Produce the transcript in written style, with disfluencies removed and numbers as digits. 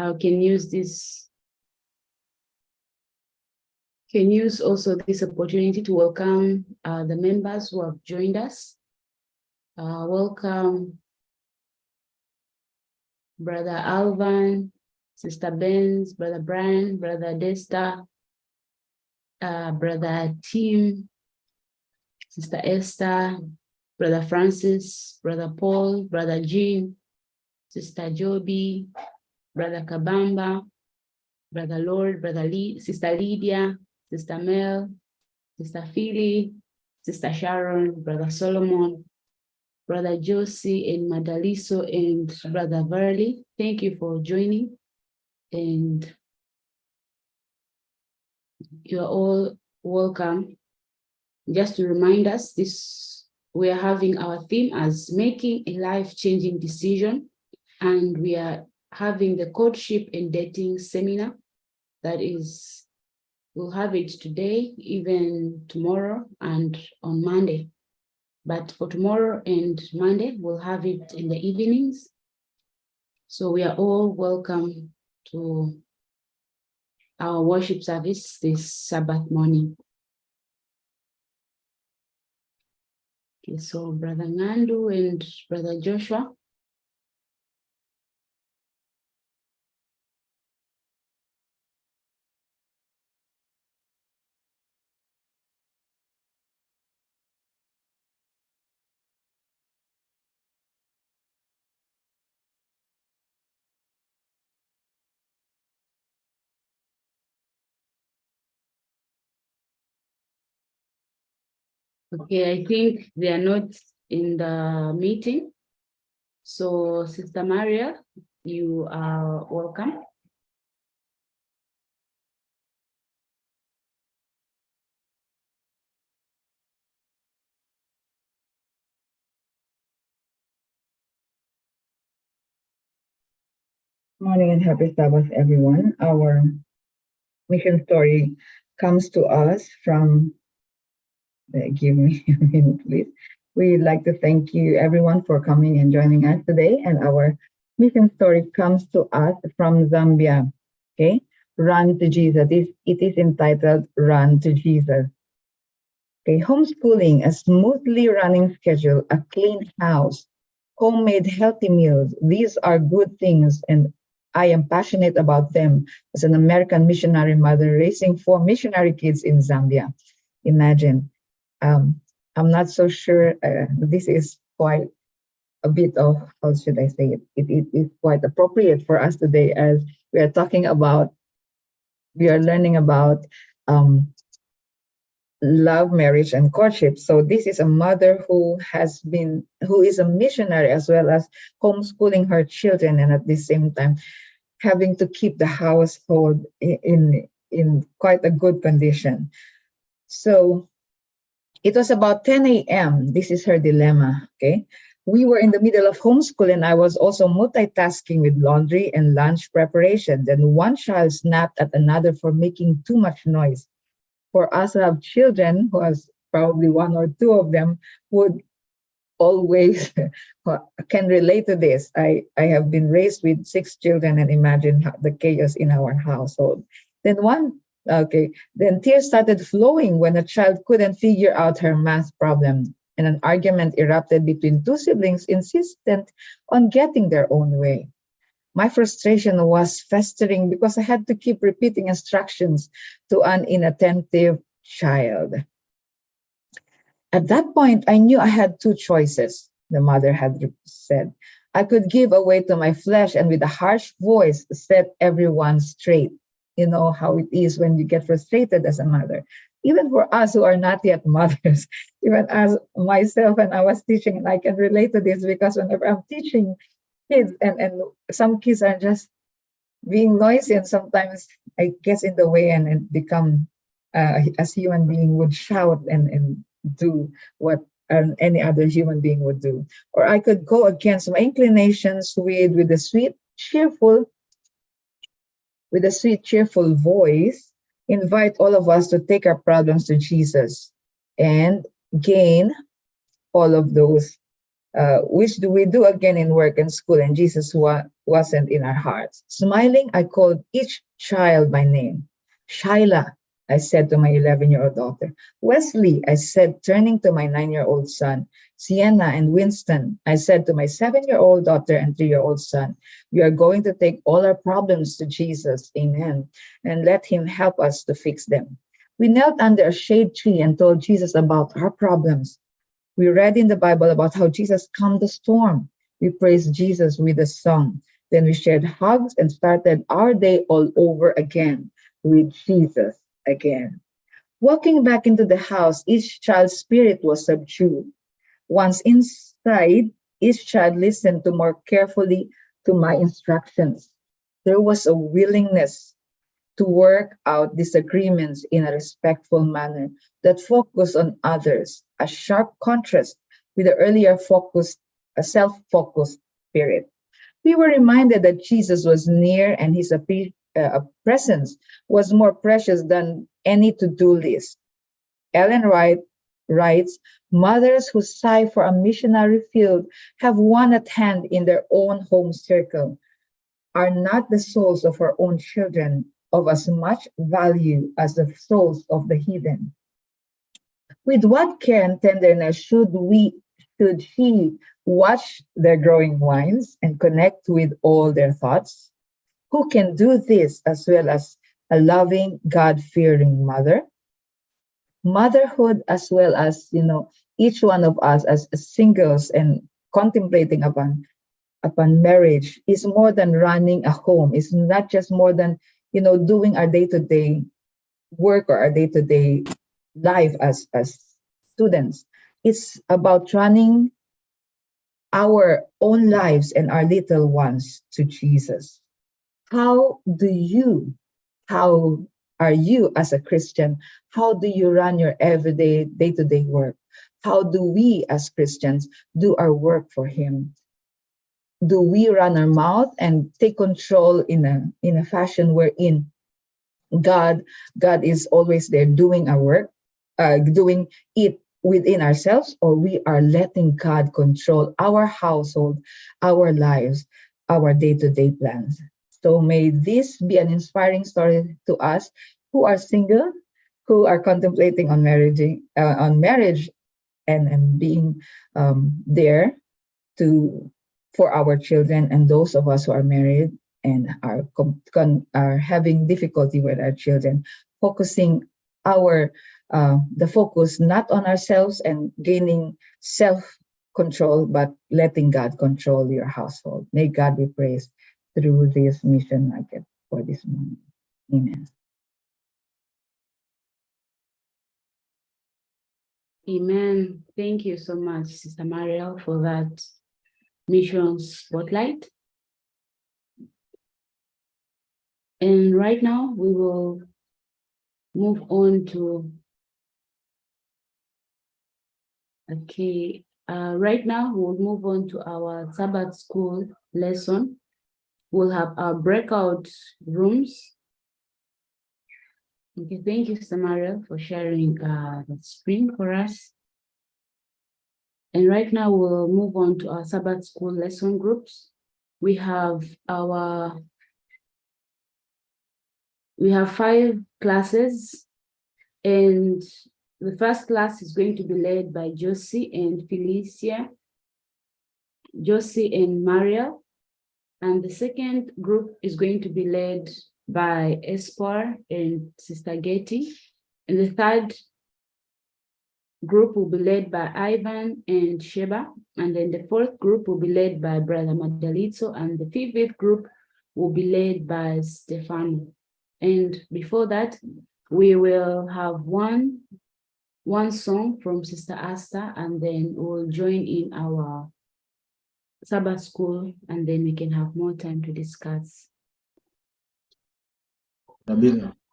I can use also this opportunity to welcome the members who have joined us. Welcome Brother Alvan, Sister Benz, Brother Brian, Brother Desta, Brother Tim, Sister Esther, Brother Francis, Brother Paul, Brother Jean, Sister Joby, Brother Kabamba, Brother Lord, Brother Lee, Sister Lydia, Sister Mel, Sister Philly, Sister Sharon, Brother Solomon, Brother Josie and Madaliso, and Brother Verly. Thank you for joining. And you're all welcome. Just to remind us, we are having our theme as making a life-changing decision, and we are having the courtship and dating seminar. That is, we'll have it today, even tomorrow and on Monday. But for tomorrow and Monday, we'll have it in the evenings. So we are all welcome to our worship service this Sabbath morning. Okay, so Brother Ngandu and Brother Joshua. Okay, I think they are not in the meeting. So Sister Maria, you are welcome. Morning and happy Sabbath, everyone. Our mission story comes to us from, give me a minute, please. We'd like to thank you, everyone, for coming and joining us today. And our mission story comes to us from Zambia. Okay, Run to Jesus. It is entitled Run to Jesus. Okay, homeschooling, a smoothly running schedule, a clean house, homemade healthy meals. These are good things, and I am passionate about them as an American missionary mother raising 4 missionary kids in Zambia. Imagine. I'm not so sure. This is quite a bit of, how should I say it? It is quite appropriate for us today as we are learning about love, marriage, and courtship. So this is a mother who is a missionary as well as homeschooling her children, and at the same time having to keep the household in quite a good condition. So it was about 10 a.m. This is her dilemma. Okay, we were in the middle of homeschool, and I was also multitasking with laundry and lunch preparation. Then one child snapped at another for making too much noise. For us to have children, who has probably 1 or 2 of them, would always can relate to this. I have been raised with 6 children, and imagine the chaos in our household. Then tears started flowing when a child couldn't figure out her math problem, and an argument erupted between 2 siblings insistent on getting their own way. My frustration was festering because I had to keep repeating instructions to an inattentive child. At that point, I knew I had 2 choices, the mother had said. I could give away to my flesh and with a harsh voice set everyone straight. You know how it is when you get frustrated as a mother. Even for us who are not yet mothers, even as myself when I was teaching, and I can relate to this because whenever I'm teaching kids and some kids are just being noisy, and sometimes I get in the way and become as human being would shout and do what any other human being would do. Or I could go against my inclinations with a sweet, cheerful voice, invite all of us to take our problems to Jesus and gain all of those which do we do again in work and school, and Jesus wasn't in our hearts. Smiling, I called each child by name. Shyla, I said to my 11-year-old daughter. Wesley, I said, turning to my 9-year-old son. Sienna and Winston, I said to my 7-year-old daughter and 3-year-old son. We are going to take all our problems to Jesus, amen, and let him help us to fix them. We knelt under a shade tree and told Jesus about our problems. We read in the Bible about how Jesus calmed the storm. We praised Jesus with a song. Then we shared hugs and started our day all over again with Jesus again. Walking back into the house, each child's spirit was subdued. Once inside, each child listened to more carefully to my instructions. There was a willingness to work out disagreements in a respectful manner that focused on others, a sharp contrast with the earlier focused, a self-focused spirit. We were reminded that Jesus was near and his presence was more precious than any to-do list. Ellen Wright writes, mothers who sigh for a missionary field have one at hand in their own home circle. Are not the souls of our own children of as much value as the souls of the heathen? With what care and tenderness should she watch their growing minds and connect with all their thoughts? Who can do this as well as a loving, God-fearing mother? Motherhood, as well as, each one of us as singles and contemplating upon marriage, is more than running a home. It's not just more than, doing our day-to-day work or our day-to-day life as students. It's about running our own lives and our little ones to Jesus. How are you as a Christian? How do you run your everyday, day-to-day work? How do we as Christians do our work for him? Do we run our mouth and take control in a fashion wherein God is always there doing our work, doing it within ourselves, or we are letting God control our household, our lives, our day-to-day plans? So may this be an inspiring story to us who are single, who are contemplating on marriage, and being there for our children, and those of us who are married and are having difficulty with our children, focusing the focus not on ourselves and gaining self-control, but letting God control your household. May God be praised through this mission nugget for this morning. Amen. Amen. Thank you so much, Sister Mariel, for that mission spotlight. And right now we will move on to, right now we'll move on to our Sabbath school lesson. We'll have our breakout rooms. Okay, thank you, Samaria, for sharing the screen for us. And right now we'll move on to our Sabbath school lesson groups. We have 5 classes, and the first class is going to be led by Josie and Felicia, Josie and Maria, and the second group is going to be led by Espoir and Sister Getty, and the third group will be led by Ivan and Sheba, and then the fourth group will be led by Brother Madalito, and the fifth group will be led by Stefano. And before that, we will have one song from Sister Asta, and then we'll join in our Sabbath school, and then we can have more time to discuss.